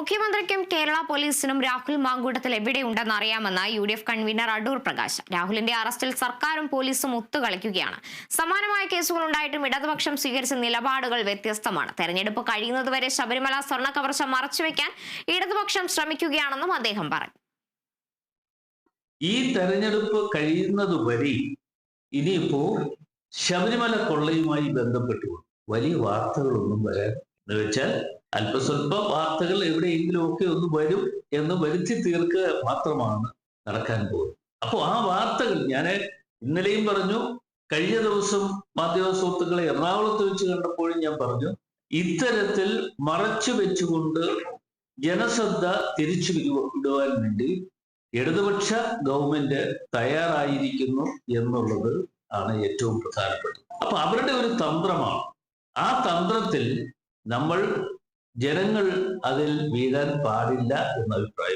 മുഖ്യമന്ത്രിക്കും കേരള പോലീസിനും രാഹുൽ മാങ്കൂട്ടത്തിൽ എവിടെയുണ്ടെന്ന് അറിയാമെന്ന് UDF കൺവീനർ അടൂർ പ്രകാശ്. രാഹുലിന്റെ അറസ്റ്റിൽ സർക്കാരും പോലീസും ഒത്തുകളിക്കുകയാണ്. സമാനമായ കേസുകൾ ഉണ്ടായിട്ടും ഇടതുപക്ഷം സ്വീകരിച്ച നിലപാടുകൾ വ്യത്യസ്തമാണ്. തെരഞ്ഞെടുപ്പ് കഴിയുന്നതുവരെ ശബരിമല സ്വർണ്ണ കവർച്ച മറച്ചുവെക്കാൻ ഇടതുപക്ഷം ശ്രമിക്കുകയാണെന്നും അദ്ദേഹം പറഞ്ഞു. ഈ തെരഞ്ഞെടുപ്പ് കഴിയുന്നതുവരെ ഇനിയിപ്പോ ശബരിമല കൊള്ളയുമായി ബന്ധപ്പെട്ടു വലിയ വാർത്തകളൊന്നും വരാൻ എന്ന് വെച്ചാൽ അല്പസ്വല്പ വാർത്തകൾ എവിടെയെങ്കിലും ഒക്കെ ഒന്ന് വരും എന്ന് വരുത്തി തീർക്കുക മാത്രമാണ് നടക്കാൻ പോകുന്നത്. അപ്പോൾ ആ വാർത്തകൾ ഞാൻ ഇന്നലെയും പറഞ്ഞു, കഴിഞ്ഞ ദിവസം മാധ്യമ സുഹൃത്തുക്കളെ എറണാകുളത്ത് വെച്ച് കണ്ടപ്പോഴും ഞാൻ പറഞ്ഞു, ഇത്തരത്തിൽ മറച്ചു വെച്ചുകൊണ്ട് ജനശ്രദ്ധ തിരിച്ചു വിടുവാൻ വേണ്ടി ഇടതുപക്ഷ ഗവൺമെന്റ് തയ്യാറായിരിക്കുന്നു എന്നുള്ളത് ആണ് ഏറ്റവും പ്രധാനപ്പെട്ടത്. അപ്പൊ അവരുടെ ഒരു തന്ത്രമാണ്. ആ തന്ത്രത്തിൽ നമ്മൾ ജനങ്ങൾ അതിൽ വീഴാൻ പാടില്ല എന്ന അഭിപ്രായം.